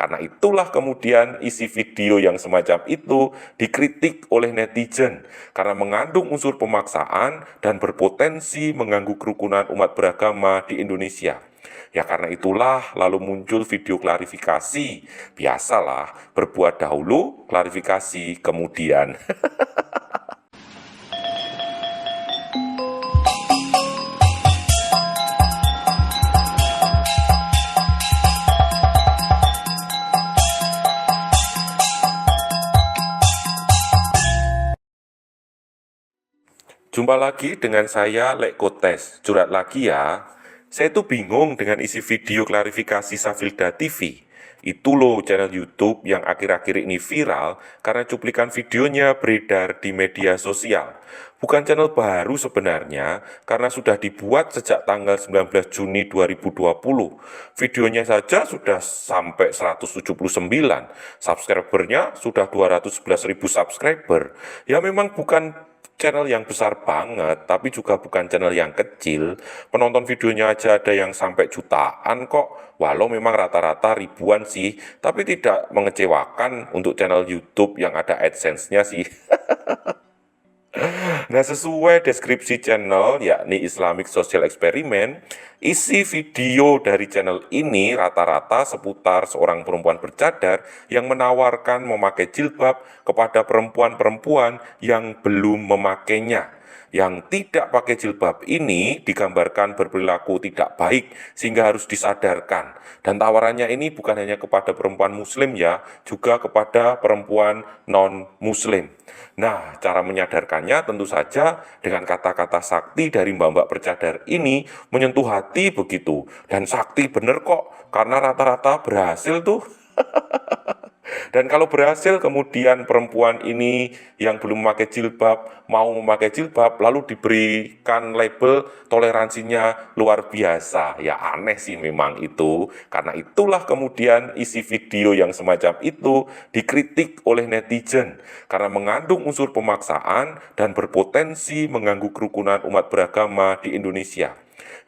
Karena itulah kemudian isi video yang semacam itu dikritik oleh netizen karena mengandung unsur pemaksaan dan berpotensi mengganggu kerukunan umat beragama di Indonesia. Ya karena itulah lalu muncul video klarifikasi. Biasalah, berbuat dahulu, klarifikasi kemudian. Jumpa lagi dengan saya, Lek Kotes. Curhat lagi ya. Saya tuh bingung dengan isi video klarifikasi Safilda TV. Itu loh channel YouTube yang akhir-akhir ini viral karena cuplikan videonya beredar di media sosial. Bukan channel baru sebenarnya, karena sudah dibuat sejak tanggal 19 Juni 2020. Videonya saja sudah sampai 179, subscribernya sudah 211.000 subscriber. Ya memang bukan channel yang besar banget, tapi juga bukan channel yang kecil. Penonton videonya aja ada yang sampai jutaan kok. Walau memang rata-rata ribuan sih, tapi tidak mengecewakan untuk channel YouTube yang ada AdSense-nya sih. Nah, sesuai deskripsi channel, yakni Islamic Social Experiment, isi video dari channel ini rata-rata seputar seorang perempuan bercadar yang menawarkan memakai jilbab kepada perempuan-perempuan yang belum memakainya. Yang tidak pakai jilbab ini digambarkan berperilaku tidak baik sehingga harus disadarkan. Dan tawarannya ini bukan hanya kepada perempuan muslim ya, juga kepada perempuan non-muslim. Nah, cara menyadarkannya tentu saja dengan kata-kata sakti dari mbak-mbak bercadar ini menyentuh hati begitu. Dan sakti bener kok, karena rata-rata berhasil tuh. Dan kalau berhasil kemudian perempuan ini yang belum memakai jilbab mau memakai jilbab lalu diberikan label toleransinya luar biasa. Ya aneh sih memang itu. Karena itulah kemudian isi video yang semacam itu dikritik oleh netizen karena mengandung unsur pemaksaan dan berpotensi mengganggu kerukunan umat beragama di Indonesia.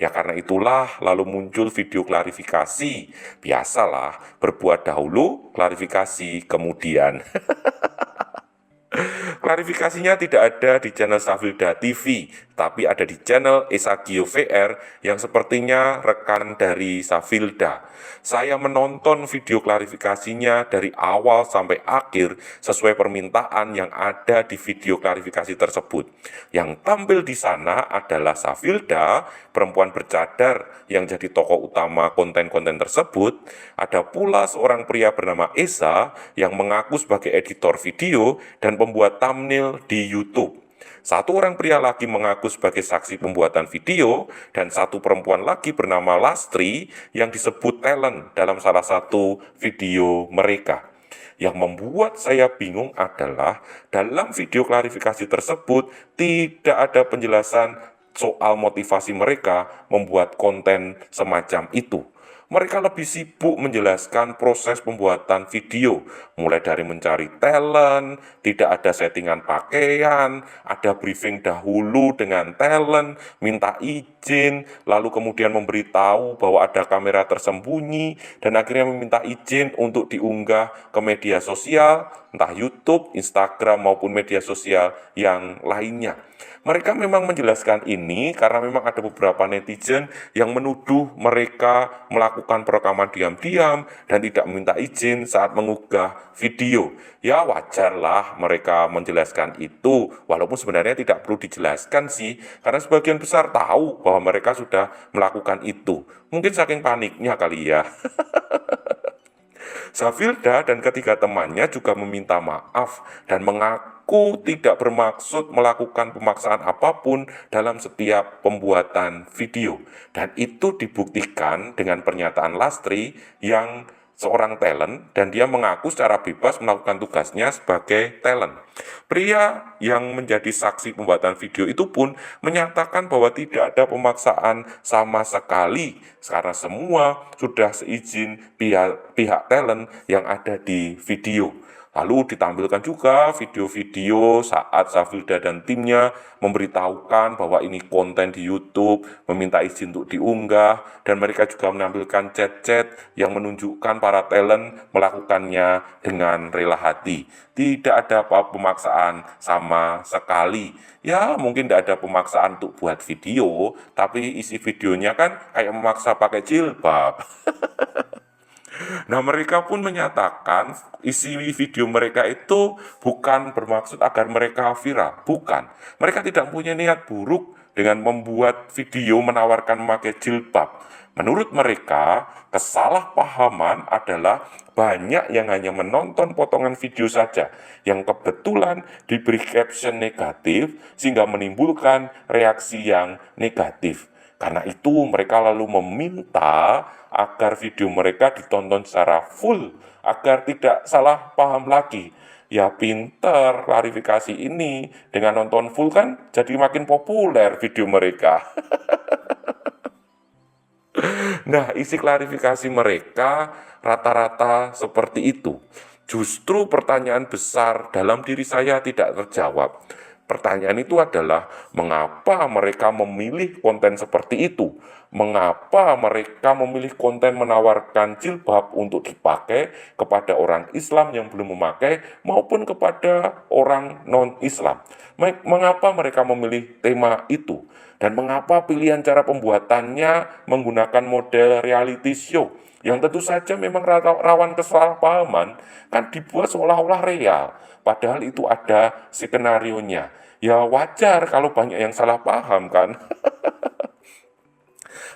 Ya karena itulah lalu muncul video klarifikasi. Biasalah, berbuat dahulu, klarifikasi kemudian. Klarifikasinya tidak ada di channel Safilda TV, tapi ada di channel Esagio VR yang sepertinya rekan dari Safilda. Saya menonton video klarifikasinya dari awal sampai akhir sesuai permintaan yang ada di video klarifikasi tersebut. Yang tampil di sana adalah Safilda, perempuan bercadar yang jadi tokoh utama konten-konten tersebut. Ada pula seorang pria bernama Esa yang mengaku sebagai editor video dan pembuat thumbnail di YouTube. Satu orang pria lagi mengaku sebagai saksi pembuatan video, dan satu perempuan lagi bernama Lastri yang disebut talent dalam salah satu video mereka. Yang membuat saya bingung adalah dalam video klarifikasi tersebut tidak ada penjelasan soal motivasi mereka membuat konten semacam itu. Mereka lebih sibuk menjelaskan proses pembuatan video, mulai dari mencari talent, tidak ada settingan pakaian, ada briefing dahulu dengan talent, minta izin, lalu kemudian memberitahu bahwa ada kamera tersembunyi, dan akhirnya meminta izin untuk diunggah ke media sosial, entah YouTube, Instagram, maupun media sosial yang lainnya. Mereka memang menjelaskan ini karena memang ada beberapa netizen yang menuduh mereka melakukan perekaman diam-diam dan tidak meminta izin saat mengunggah video. Ya wajarlah mereka menjelaskan itu, walaupun sebenarnya tidak perlu dijelaskan sih, karena sebagian besar tahu bahwa mereka sudah melakukan itu. Mungkin saking paniknya kali ya. Safilda dan ketiga temannya juga meminta maaf dan mengaku tidak bermaksud melakukan pemaksaan apapun dalam setiap pembuatan video. Dan itu dibuktikan dengan pernyataan Lastri yang seorang talent dan dia mengaku secara bebas melakukan tugasnya sebagai talent. Pria yang menjadi saksi pembuatan video itu pun menyatakan bahwa tidak ada pemaksaan sama sekali karena semua sudah seizin pihak talent yang ada di video. Lalu ditampilkan juga video-video saat Safilda dan timnya memberitahukan bahwa ini konten di YouTube, meminta izin untuk diunggah, dan mereka juga menampilkan chat-chat yang menunjukkan para talent melakukannya dengan rela hati. Tidak ada pemaksaan sama sekali. Ya mungkin tidak ada pemaksaan untuk buat video, tapi isi videonya kan kayak memaksa pakai jilbab. Nah, mereka pun menyatakan isi video mereka itu bukan bermaksud agar mereka viral, bukan. Mereka tidak punya niat buruk dengan membuat video menawarkan memakai jilbab. Menurut mereka, kesalahpahaman adalah banyak yang hanya menonton potongan video saja yang kebetulan diberi caption negatif sehingga menimbulkan reaksi yang negatif. Karena itu mereka lalu meminta agar video mereka ditonton secara full, agar tidak salah paham lagi. Ya pinter klarifikasi ini, dengan nonton full kan jadi makin populer video mereka. Nah, isi klarifikasi mereka rata-rata seperti itu. Justru pertanyaan besar dalam diri saya tidak terjawab. Pertanyaan itu adalah, mengapa mereka memilih konten seperti itu? Mengapa mereka memilih konten menawarkan jilbab untuk dipakai kepada orang Islam yang belum memakai maupun kepada orang non-Islam? Mengapa mereka memilih tema itu? Dan mengapa pilihan cara pembuatannya menggunakan model reality show? Yang tentu saja memang rawan kesalahpahaman, kan dibuat seolah-olah real. Padahal itu ada skenarionya. Ya wajar kalau banyak yang salah paham kan.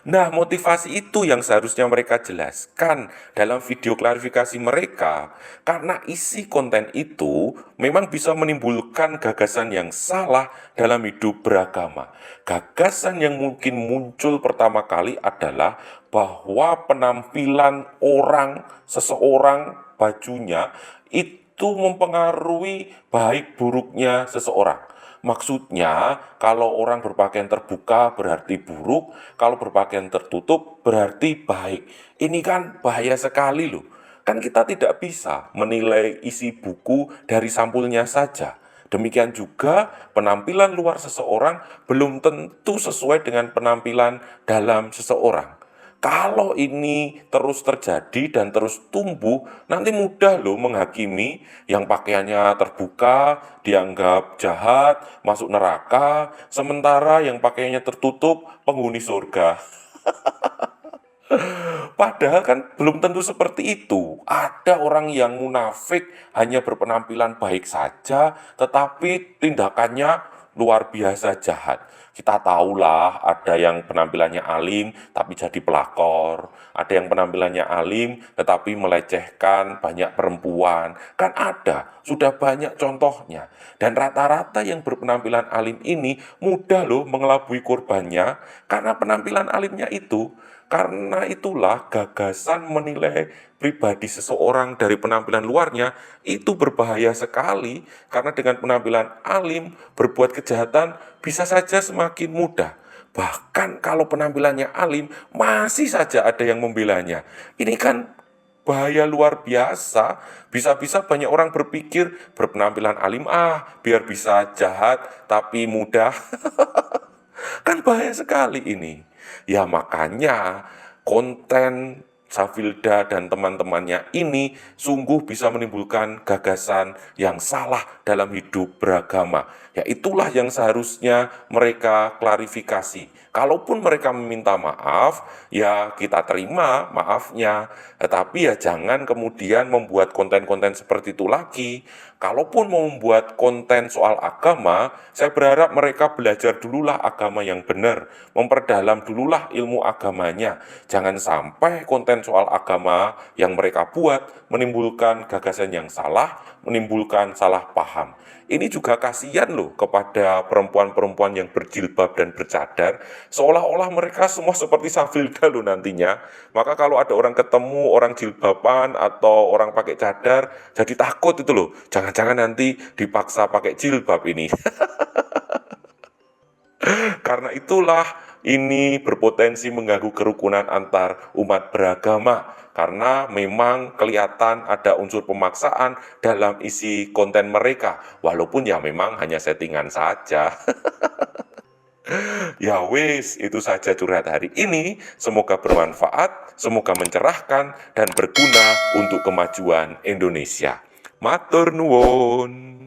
Nah, motivasi itu yang seharusnya mereka jelaskan dalam video klarifikasi mereka, karena isi konten itu memang bisa menimbulkan gagasan yang salah dalam hidup beragama. Gagasan yang mungkin muncul pertama kali adalah bahwa penampilan seseorang, bajunya, itu mempengaruhi baik buruknya seseorang. Maksudnya, kalau orang berpakaian terbuka berarti buruk, kalau berpakaian tertutup berarti baik. Ini kan bahaya sekali loh. Kan kita tidak bisa menilai isi buku dari sampulnya saja. Demikian juga penampilan luar seseorang belum tentu sesuai dengan penampilan dalam seseorang. Kalau ini terus terjadi dan terus tumbuh, nanti mudah loh menghakimi yang pakaiannya terbuka, dianggap jahat, masuk neraka, sementara yang pakaiannya tertutup, penghuni surga. Padahal kan belum tentu seperti itu. Ada orang yang munafik hanya berpenampilan baik saja, tetapi tindakannya luar biasa jahat. Kita tahulah ada yang penampilannya alim tapi jadi pelakor, ada yang penampilannya alim tetapi melecehkan banyak perempuan. Kan ada, sudah banyak contohnya. Dan rata-rata yang berpenampilan alim ini mudah loh mengelabui korbannya karena penampilan alimnya itu. Karena itulah gagasan menilai pribadi seseorang dari penampilan luarnya itu berbahaya sekali, karena dengan penampilan alim berbuat kejahatan bisa saja semakin mudah. Bahkan kalau penampilannya alim masih saja ada yang membelanya. Ini kan bahaya luar biasa. Bisa-bisa banyak orang berpikir berpenampilan alim biar bisa jahat tapi mudah. Kan bahaya sekali ini. Ya makanya konten Safilda dan teman-temannya ini sungguh bisa menimbulkan gagasan yang salah dalam hidup beragama. Ya itulah yang seharusnya mereka klarifikasi. Kalaupun mereka meminta maaf, ya kita terima maafnya. Tetapi ya jangan kemudian membuat konten-konten seperti itu lagi. Kalaupun mau membuat konten soal agama, saya berharap mereka belajar dululah agama yang benar, memperdalam dululah ilmu agamanya. Jangan sampai konten soal agama yang mereka buat menimbulkan gagasan yang salah, menimbulkan salah paham. Ini juga kasihan loh kepada perempuan-perempuan yang berjilbab dan bercadar, seolah-olah mereka semua seperti Safilda loh nantinya. Maka kalau ada orang ketemu orang jilbaban atau orang pakai cadar, jadi takut itu loh, jangan-jangan nanti dipaksa pakai jilbab ini. Karena itulah ini berpotensi mengganggu kerukunan antar umat beragama, karena memang kelihatan ada unsur pemaksaan dalam isi konten mereka, walaupun ya memang hanya settingan saja. Ya wis, itu saja curhat hari ini. Semoga bermanfaat, semoga mencerahkan, dan berguna untuk kemajuan Indonesia. Matur nuwun.